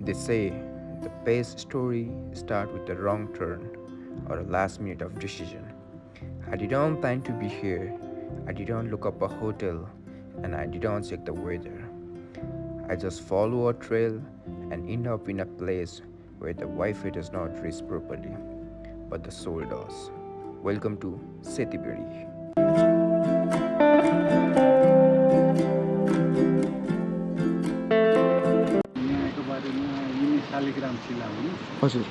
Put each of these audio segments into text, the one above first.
They say the best story starts with a wrong turn or a last minute of decision. I didn't plan to be here. I didn't look up a hotel and I didn't check the weather. I just follow a trail and end up in a place where the Wi-Fi does not reach properly, but the soul does. Welcome to Setiberi. यहाँको बारेमा यिनी शालिग्राम शिला हुन्। हजुर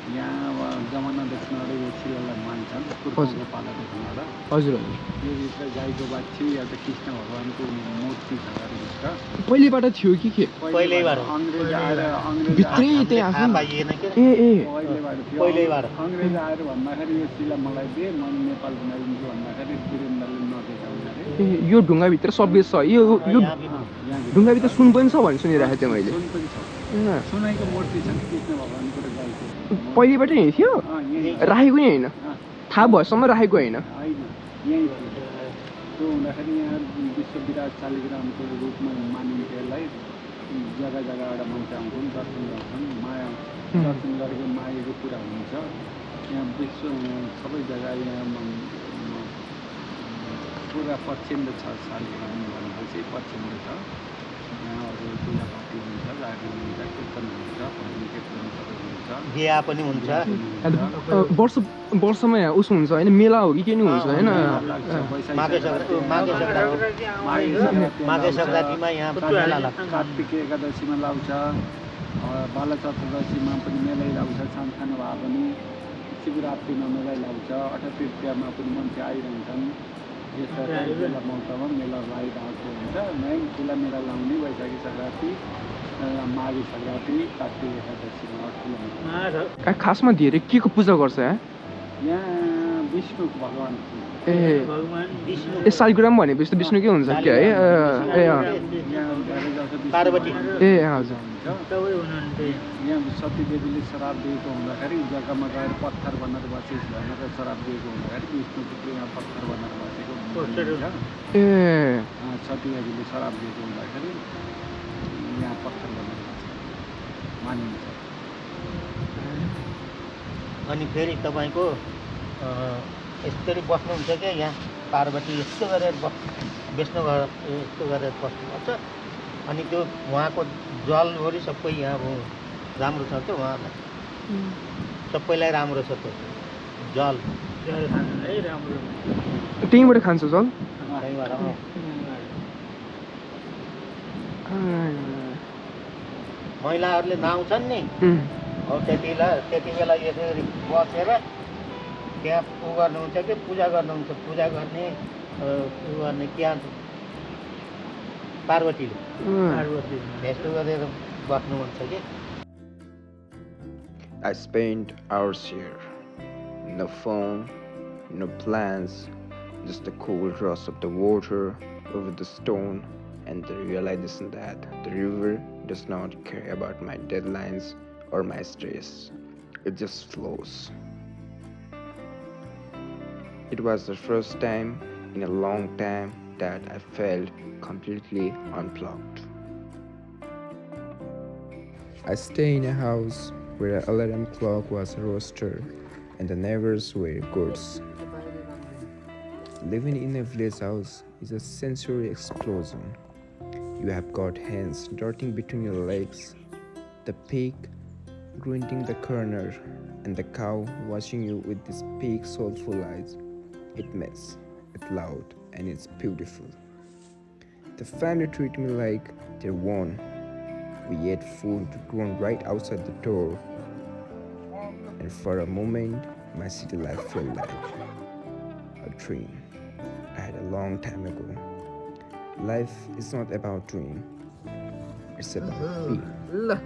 यहाँ अब जमानादेखि यो शिलालाई मान्छन् पुर्खाको पालादेखिबाट। हजुर हजुर यो भित्र गाईको बाछी एउटा कृष्ण भगवान्को मूर्ति छ अरूभित्र। पहिलेबाट थियो कि के पहिल्यैबाट। अङ्ग्रेज आएर भित्रै त्यहाँ थाहा आफ्नो पाइएन के ए ए पहिलेबाट थियो। पहिल्यैबाट। अङ्ग्रेज आएर भन्दाखेरि यो शिला मलाई दे म नेपाल बनाइदिन्छु भन्दाखेरि वीरेन्द्रले नदेखाउने अरे। ए यो ढुङ्गाभित्र सबै छ यो यो ढुङ्गाभित्र सुन पनि छ भन्ने सुनिरहेको थिएँ मैले सुन पनि छ। अँ, सुनाइको मूर्ति छ नि कृष्ण भगवान्को र गाईको। पहिलेबाटै यहीँ थियो यहीँ राखेको नै होइन थाहा भएसम्म राखेको होइन होइन यहीँ थियो। त्यो हुँदाखेरि यहाँ विश्वविराट शालिग्रामको रूपमा मानिन्छ यसलाई। जग्गा जग्गाबाट मान्छे आउँछन् दर्शन गर्छन् माया दर्शन गरेको मायाको कुरा हुन्छ। यहाँ विश्व सबै जग्गा यहाँ पुरा पछिल्लो छ शालिग्राम भनेपछि पछिल्लो छ। यहाँ अरू पूजापाठी हुन्छ गाडी हुन्छ कीर्तन हुन्छ भजन कीर्तन सबै हुन्छ। बिहा पनि हुन्छ। अन्त वर्ष वर्षमा यहाँ उसो हुन्छ होइन मेला हो कि के नि हुन्छ होइन माघे सङ्क्रान्तिमा यहाँ मेला लाग्छ। कार्तिक एकादशीमा लाउँछ। बाला चतुर्दशीमा पनि मेलै लाउँछ सानसानो भए पनि। शिवरात्रिमा मेलै लाउँछ। अठा तृतीयामा पनि मान्छे आइरहन्छन्। यस्ता बेला मौकामा मेला लागिरहेको हुन्छ। मेन ठुला मेला लाउने वैशाखी सङ्क्रान्ति माघे सङ्क्रान्ति कार्तिक एकादशीमा ठुलो हुन्छ। खासमा धेरै के को पूजा गर्छ यहाँ यहाँ विष्णुको भगवान् ए विष्णु ए शालिग्राम भनेपछि त विष्णुकै हुन्छ क्या है ए अँ यहाँ धेरै जसो विष्णु पार्वती। ए हजुर हुन्छ। यहाँ सतीदेवीले श्राप दिएको हुँदाखेरि जग्गामा गएर पत्थर बनाएर बसिस् भनेर श्राप दिएको हुँदाखेरि विष्णुपुत्र यहाँ पत्थर बनाएर बसेको हुन्छ। ए सतीदेवीले श्राप दिएको हुँदाखेरि यहाँ पत्थर बनाएर बसेको मानिन्छ। अनि फेरि तपाईँको यसरी बस्नुहुन्छ क्या यहाँ पार्वती यस्तो गरेर विष्णु यस्तो गरेर बस्नुपर्छ। अनि त्यो उहाँको जलवरी सबै यहाँ अब राम्रो छ क्या उहाँलाई सबैलाई राम्रो छ त्यो जल खानलाई राम्रो त्यहीँबाट खान्छ जल त्यहीँबाट महिलाहरूले नुहाउँछन् नि हो त्यति बेला यसरी बसेर त्यहाँ उ गर्नुहुन्छ कि पूजा गर्नुहुन्छ। पूजा गर्ने उ गर्ने क्या पार्वतीले यस्तो गरेर बस्नुहुन्छ कि। I spent hours here. No phone, no plans, just the cool rush of the water over the stone and the realization that the river does not care about my deadlines or my stress. It just flows. It was the first time in a long time that I felt completely unplugged. I stay in a house where an alarm clock was a roaster and the neighbors were goods. Living in a village house is a sensory explosion. You have got hens darting between your legs, the pig grunting the corner, and the cow watching you with these big soulful eyes. It makes it loud and it's beautiful. The family treat me like they're one. We ate food grown right outside the door, and for a moment, my city life felt like a dream I had a long time ago. Life is not about doing, it's about being.